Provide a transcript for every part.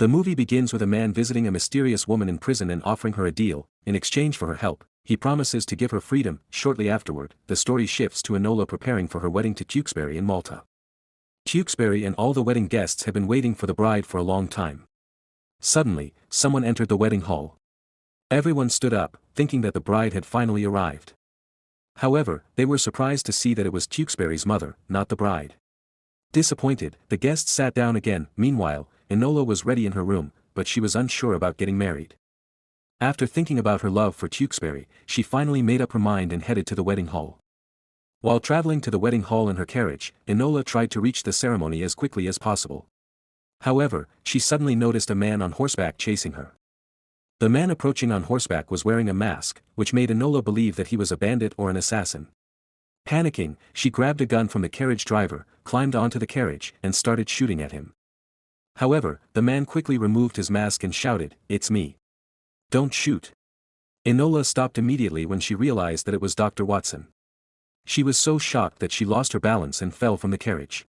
The movie begins with a man visiting a mysterious woman in prison and offering her a deal. In exchange for her help, he promises to give her freedom. Shortly afterward, the story shifts to Enola preparing for her wedding to Tewkesbury in Malta. Tewkesbury and all the wedding guests have been waiting for the bride for a long time. Suddenly, someone entered the wedding hall. Everyone stood up, thinking that the bride had finally arrived. However, they were surprised to see that it was Tewkesbury's mother, not the bride. Disappointed, the guests sat down again. Meanwhile, Enola was ready in her room, but she was unsure about getting married. After thinking about her love for Tewkesbury, she finally made up her mind and headed to the wedding hall. While traveling to the wedding hall in her carriage, Enola tried to reach the ceremony as quickly as possible. However, she suddenly noticed a man on horseback chasing her. The man approaching on horseback was wearing a mask, which made Enola believe that he was a bandit or an assassin. Panicking, she grabbed a gun from the carriage driver, climbed onto the carriage, and started shooting at him. However, the man quickly removed his mask and shouted, "It's me. Don't shoot." Enola stopped immediately when she realized that it was Dr. Watson. She was so shocked that she lost her balance and fell from the carriage.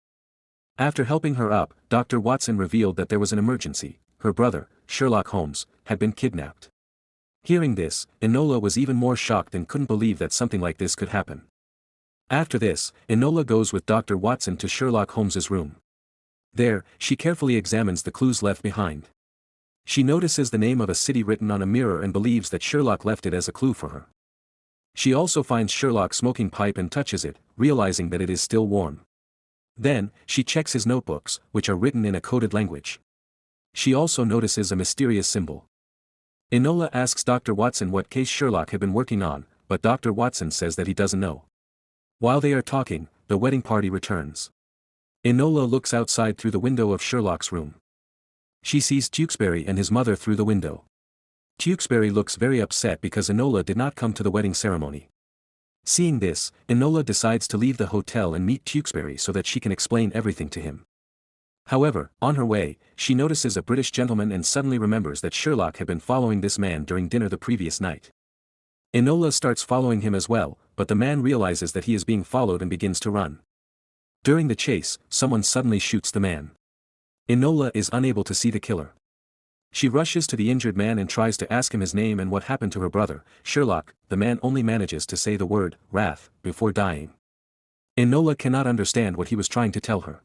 After helping her up, Dr. Watson revealed that there was an emergency. Her brother, Sherlock Holmes, had been kidnapped. Hearing this, Enola was even more shocked and couldn't believe that something like this could happen. After this, Enola goes with Dr. Watson to Sherlock Holmes's room. There, she carefully examines the clues left behind. She notices the name of a city written on a mirror and believes that Sherlock left it as a clue for her. She also finds Sherlock's smoking pipe and touches it, realizing that it is still warm. Then, she checks his notebooks, which are written in a coded language. She also notices a mysterious symbol. Enola asks Dr. Watson what case Sherlock had been working on, but Dr. Watson says that he doesn't know. While they are talking, the wedding party returns. Enola looks outside through the window of Sherlock's room. She sees Tewkesbury and his mother through the window. Tewkesbury looks very upset because Enola did not come to the wedding ceremony. Seeing this, Enola decides to leave the hotel and meet Tewkesbury so that she can explain everything to him. However, on her way, she notices a British gentleman and suddenly remembers that Sherlock had been following this man during dinner the previous night. Enola starts following him as well, but the man realizes that he is being followed and begins to run. During the chase, someone suddenly shoots the man. Enola is unable to see the killer. She rushes to the injured man and tries to ask him his name and what happened to her brother, Sherlock. The man only manages to say the word, "wrath," before dying. Enola cannot understand what he was trying to tell her.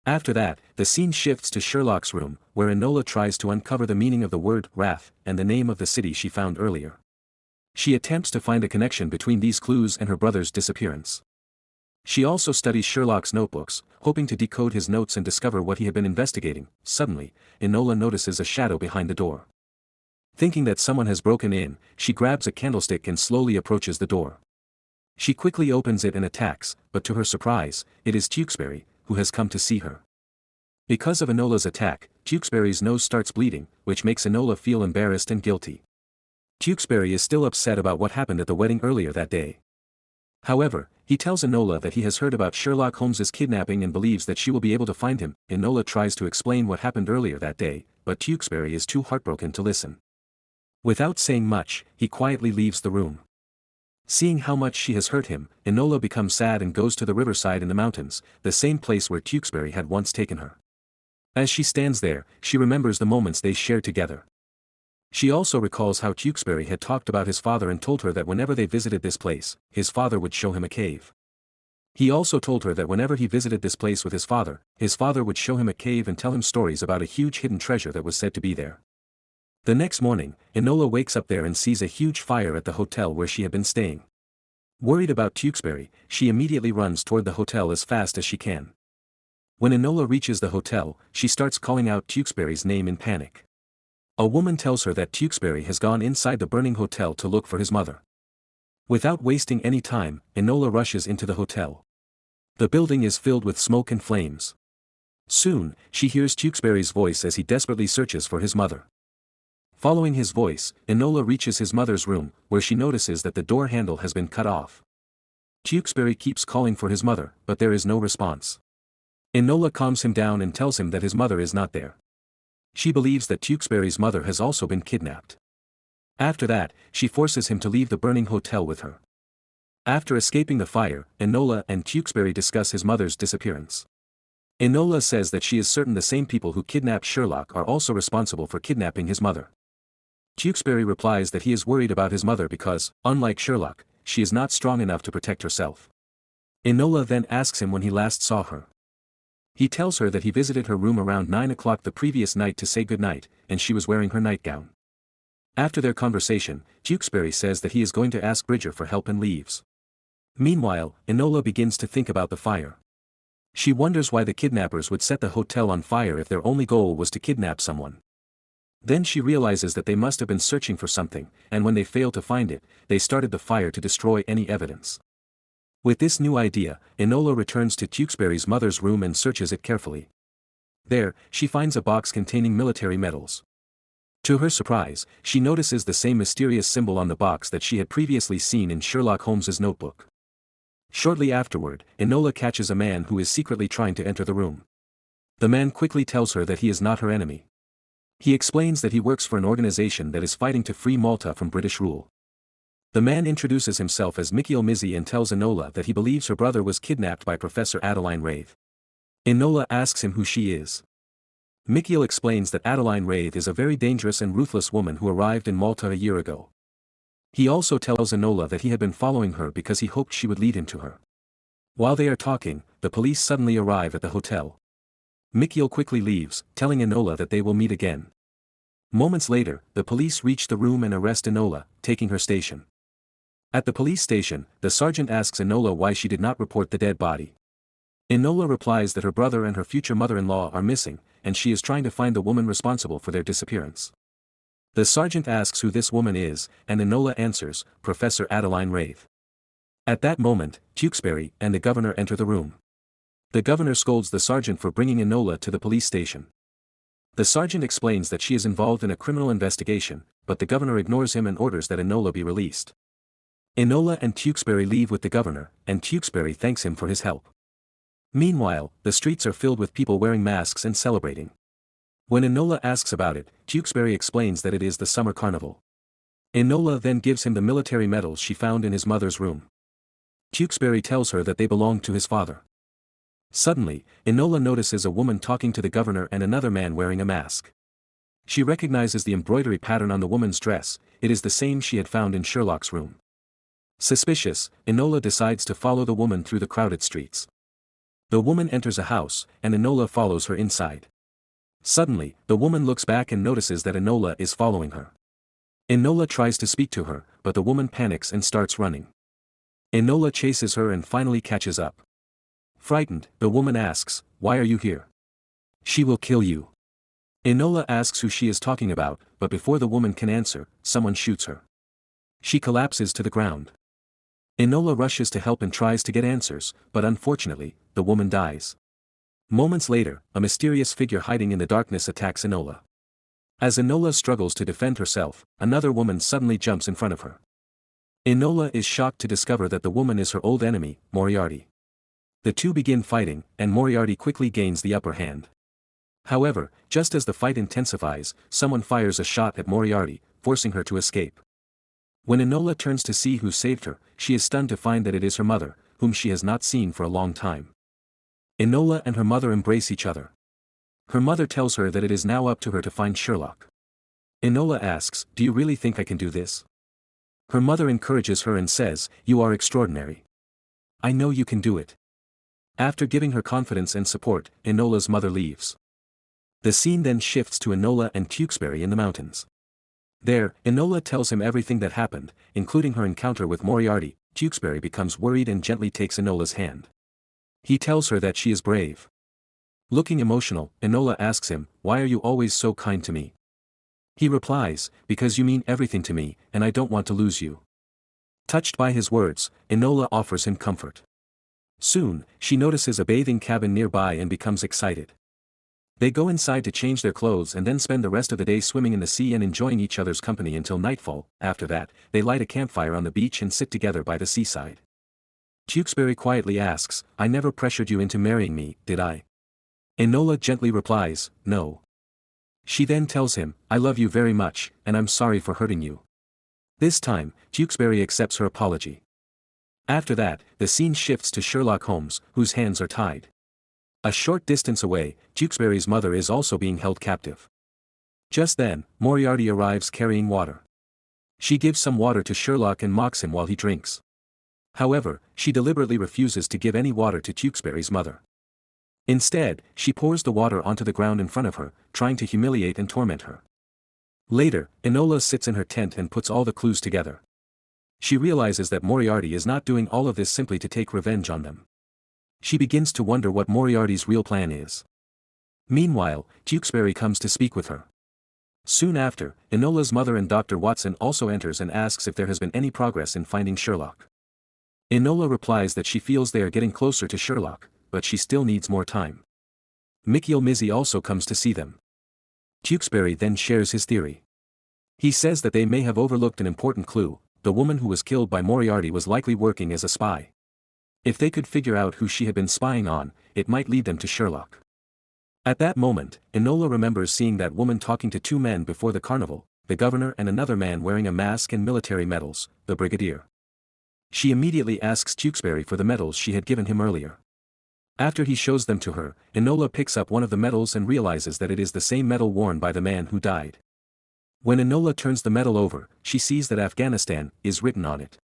After that, the scene shifts to Sherlock's room, where Enola tries to uncover the meaning of the word, wrath, and the name of the city she found earlier. She attempts to find a connection between these clues and her brother's disappearance. She also studies Sherlock's notebooks, hoping to decode his notes and discover what he had been investigating. Suddenly, Enola notices a shadow behind the door. Thinking that someone has broken in, she grabs a candlestick and slowly approaches the door. She quickly opens it and attacks, but to her surprise, it is Tewkesbury, who has come to see her. Because of Enola's attack, Tewkesbury's nose starts bleeding, which makes Enola feel embarrassed and guilty. Tewkesbury is still upset about what happened at the wedding earlier that day. However, he tells Enola that he has heard about Sherlock Holmes's kidnapping and believes that she will be able to find him. Enola tries to explain what happened earlier that day, but Tewkesbury is too heartbroken to listen. Without saying much, he quietly leaves the room. Seeing how much she has hurt him, Enola becomes sad and goes to the riverside in the mountains, the same place where Tewkesbury had once taken her. As she stands there, she remembers the moments they shared together. She also recalls how Tewkesbury had talked about his father and told her that whenever they visited this place, his father would show him a cave. He also told her that whenever he visited this place with his father would show him a cave and tell him stories about a huge hidden treasure that was said to be there. The next morning, Enola wakes up there and sees a huge fire at the hotel where she had been staying. Worried about Tewkesbury, she immediately runs toward the hotel as fast as she can. When Enola reaches the hotel, she starts calling out Tewkesbury's name in panic. A woman tells her that Tewkesbury has gone inside the burning hotel to look for his mother. Without wasting any time, Enola rushes into the hotel. The building is filled with smoke and flames. Soon, she hears Tewkesbury's voice as he desperately searches for his mother. Following his voice, Enola reaches his mother's room, where she notices that the door handle has been cut off. Tewkesbury keeps calling for his mother, but there is no response. Enola calms him down and tells him that his mother is not there. She believes that Tewkesbury's mother has also been kidnapped. After that, she forces him to leave the burning hotel with her. After escaping the fire, Enola and Tewkesbury discuss his mother's disappearance. Enola says that she is certain the same people who kidnapped Sherlock are also responsible for kidnapping his mother. Tewkesbury replies that he is worried about his mother because, unlike Sherlock, she is not strong enough to protect herself. Enola then asks him when he last saw her. He tells her that he visited her room around 9 o'clock the previous night to say goodnight, and she was wearing her nightgown. After their conversation, Tewkesbury says that he is going to ask Bridger for help and leaves. Meanwhile, Enola begins to think about the fire. She wonders why the kidnappers would set the hotel on fire if their only goal was to kidnap someone. Then she realizes that they must have been searching for something, and when they failed to find it, they started the fire to destroy any evidence. With this new idea, Enola returns to Tewkesbury's mother's room and searches it carefully. There, she finds a box containing military medals. To her surprise, she notices the same mysterious symbol on the box that she had previously seen in Sherlock Holmes's notebook. Shortly afterward, Enola catches a man who is secretly trying to enter the room. The man quickly tells her that he is not her enemy. He explains that he works for an organization that is fighting to free Malta from British rule. The man introduces himself as Michiel Mizzi and tells Enola that he believes her brother was kidnapped by Professor Adeline Wraith. Enola asks him who she is. Michiel explains that Adeline Wraith is a very dangerous and ruthless woman who arrived in Malta a year ago. He also tells Enola that he had been following her because he hoped she would lead him to her. While they are talking, the police suddenly arrive at the hotel. Michiel quickly leaves, telling Enola that they will meet again. Moments later, the police reach the room and arrest Enola, taking her station. At the police station, the sergeant asks Enola why she did not report the dead body. Enola replies that her brother and her future mother-in-law are missing, and she is trying to find the woman responsible for their disappearance. The sergeant asks who this woman is, and Enola answers, Professor Adeline Wraith. At that moment, Tewkesbury and the governor enter the room. The governor scolds the sergeant for bringing Enola to the police station. The sergeant explains that she is involved in a criminal investigation, but the governor ignores him and orders that Enola be released. Enola and Tewkesbury leave with the governor, and Tewkesbury thanks him for his help. Meanwhile, the streets are filled with people wearing masks and celebrating. When Enola asks about it, Tewkesbury explains that it is the summer carnival. Enola then gives him the military medals she found in his mother's room. Tewkesbury tells her that they belong to his father. Suddenly, Enola notices a woman talking to the governor and another man wearing a mask. She recognizes the embroidery pattern on the woman's dress, it is the same she had found in Sherlock's room. Suspicious, Enola decides to follow the woman through the crowded streets. The woman enters a house, and Enola follows her inside. Suddenly, the woman looks back and notices that Enola is following her. Enola tries to speak to her, but the woman panics and starts running. Enola chases her and finally catches up. Frightened, the woman asks, "Why are you here?" "She will kill you." Enola asks who she is talking about, but before the woman can answer, someone shoots her. She collapses to the ground. Enola rushes to help and tries to get answers, but unfortunately, the woman dies. Moments later, a mysterious figure hiding in the darkness attacks Enola. As Enola struggles to defend herself, another woman suddenly jumps in front of her. Enola is shocked to discover that the woman is her old enemy, Moriarty. The two begin fighting, and Moriarty quickly gains the upper hand. However, just as the fight intensifies, someone fires a shot at Moriarty, forcing her to escape. When Enola turns to see who saved her, she is stunned to find that it is her mother, whom she has not seen for a long time. Enola and her mother embrace each other. Her mother tells her that it is now up to her to find Sherlock. Enola asks, "Do you really think I can do this?" Her mother encourages her and says, "You are extraordinary. I know you can do it." After giving her confidence and support, Enola's mother leaves. The scene then shifts to Enola and Tewkesbury in the mountains. There, Enola tells him everything that happened, including her encounter with Moriarty. Tewkesbury becomes worried and gently takes Enola's hand. He tells her that she is brave. Looking emotional, Enola asks him, "Why are you always so kind to me?" He replies, "Because you mean everything to me, and I don't want to lose you." Touched by his words, Enola offers him comfort. Soon, she notices a bathing cabin nearby and becomes excited. They go inside to change their clothes and then spend the rest of the day swimming in the sea and enjoying each other's company until nightfall. After that, they light a campfire on the beach and sit together by the seaside. Tewkesbury quietly asks, "I never pressured you into marrying me, did I?" Enola gently replies, "No." She then tells him, "I love you very much, and I'm sorry for hurting you." This time, Tewkesbury accepts her apology. After that, the scene shifts to Sherlock Holmes, whose hands are tied. A short distance away, Tewkesbury's mother is also being held captive. Just then, Moriarty arrives carrying water. She gives some water to Sherlock and mocks him while he drinks. However, she deliberately refuses to give any water to Tewkesbury's mother. Instead, she pours the water onto the ground in front of her, trying to humiliate and torment her. Later, Enola sits in her tent and puts all the clues together. She realizes that Moriarty is not doing all of this simply to take revenge on them. She begins to wonder what Moriarty's real plan is. Meanwhile, Tewkesbury comes to speak with her. Soon after, Enola's mother and Dr. Watson also enters and asks if there has been any progress in finding Sherlock. Enola replies that she feels they are getting closer to Sherlock, but she still needs more time. Mizzy also comes to see them. Tewkesbury then shares his theory. He says that they may have overlooked an important clue: the woman who was killed by Moriarty was likely working as a spy. If they could figure out who she had been spying on, it might lead them to Sherlock. At that moment, Enola remembers seeing that woman talking to two men before the carnival, the governor and another man wearing a mask and military medals, the brigadier. She immediately asks Tewkesbury for the medals she had given him earlier. After he shows them to her, Enola picks up one of the medals and realizes that it is the same medal worn by the man who died. When Enola turns the medal over, she sees that Afghanistan is written on it.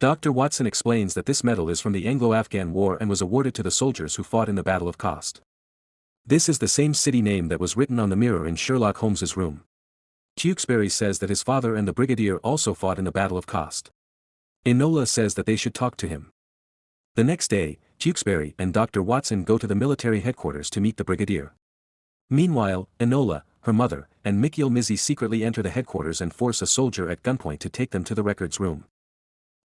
Dr. Watson explains that this medal is from the Anglo-Afghan War and was awarded to the soldiers who fought in the Battle of Khost. This is the same city name that was written on the mirror in Sherlock Holmes's room. Tewkesbury says that his father and the brigadier also fought in the Battle of Khost. Enola says that they should talk to him. The next day, Tewkesbury and Dr. Watson go to the military headquarters to meet the brigadier. Meanwhile, Enola, her mother, and Mizzy secretly enter the headquarters and force a soldier at gunpoint to take them to the records room.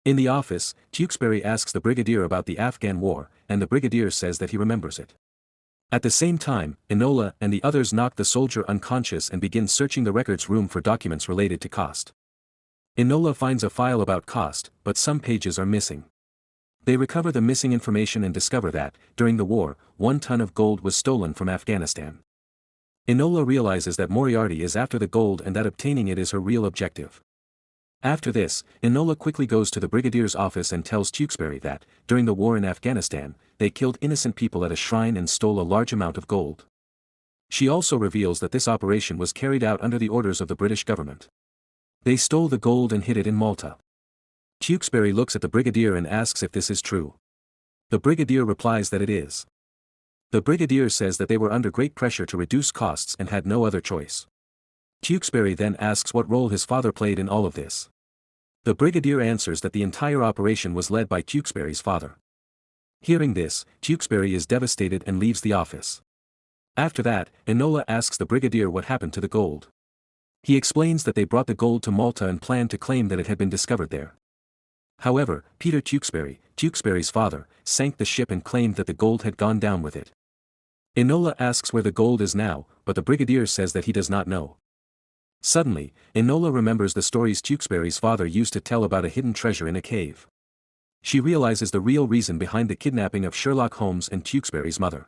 In the office, Tewkesbury asks the brigadier about the Afghan War, and the brigadier says that he remembers it. At the same time, Enola and the others knock the soldier unconscious and begin searching the records room for documents related to Khost. Enola finds a file about Khost, but some pages are missing. They recover the missing information and discover that, during the war, 1 ton of gold was stolen from Afghanistan. Enola realizes that Moriarty is after the gold and that obtaining it is her real objective. After this, Enola quickly goes to the brigadier's office and tells Tewkesbury that, during the war in Afghanistan, they killed innocent people at a shrine and stole a large amount of gold. She also reveals that this operation was carried out under the orders of the British government. They stole the gold and hid it in Malta. Tewkesbury looks at the brigadier and asks if this is true. The brigadier replies that it is. The brigadier says that they were under great pressure to reduce costs and had no other choice. Tewkesbury then asks what role his father played in all of this. The brigadier answers that the entire operation was led by Tewkesbury's father. Hearing this, Tewkesbury is devastated and leaves the office. After that, Enola asks the brigadier what happened to the gold. He explains that they brought the gold to Malta and planned to claim that it had been discovered there. However, Peter Tewkesbury, Tewkesbury's father, sank the ship and claimed that the gold had gone down with it. Enola asks where the gold is now, but the brigadier says that he does not know. Suddenly, Enola remembers the stories Tewkesbury's father used to tell about a hidden treasure in a cave. She realizes the real reason behind the kidnapping of Sherlock Holmes and Tewkesbury's mother.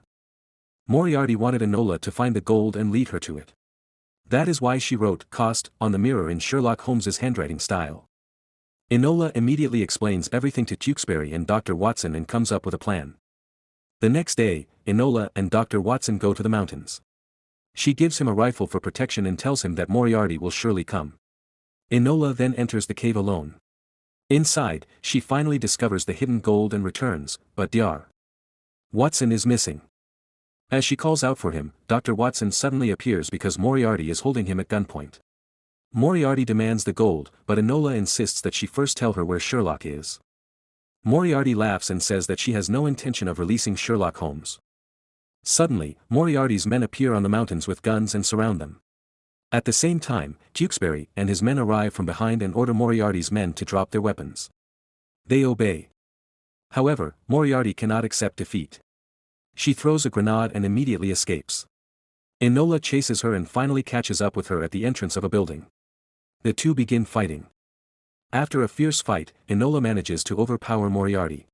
Moriarty wanted Enola to find the gold and lead her to it. That is why she wrote "Khost" on the mirror in Sherlock Holmes's handwriting style. Enola immediately explains everything to Tewkesbury and Dr. Watson and comes up with a plan. The next day, Enola and Dr. Watson go to the mountains. She gives him a rifle for protection and tells him that Moriarty will surely come. Enola then enters the cave alone. Inside, she finally discovers the hidden gold and returns, but Dr. Watson is missing. As she calls out for him, Dr. Watson suddenly appears because Moriarty is holding him at gunpoint. Moriarty demands the gold, but Enola insists that she first tell her where Sherlock is. Moriarty laughs and says that she has no intention of releasing Sherlock Holmes. Suddenly, Moriarty's men appear on the mountains with guns and surround them. At the same time, Tewkesbury and his men arrive from behind and order Moriarty's men to drop their weapons. They obey. However, Moriarty cannot accept defeat. She throws a grenade and immediately escapes. Enola chases her and finally catches up with her at the entrance of a building. The two begin fighting. After a fierce fight, Enola manages to overpower Moriarty.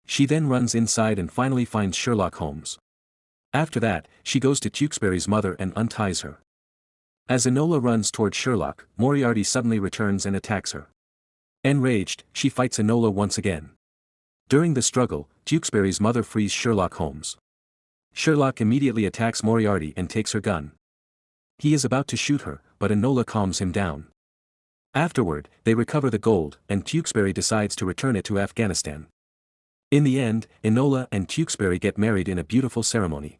She then runs inside and finally finds Sherlock Holmes. After that, she goes to Tewkesbury's mother and unties her. As Enola runs toward Sherlock, Moriarty suddenly returns and attacks her. Enraged, she fights Enola once again. During the struggle, Tewkesbury's mother frees Sherlock Holmes. Sherlock immediately attacks Moriarty and takes her gun. He is about to shoot her, but Enola calms him down. Afterward, they recover the gold, and Tewkesbury decides to return it to Afghanistan. In the end, Enola and Tewkesbury get married in a beautiful ceremony.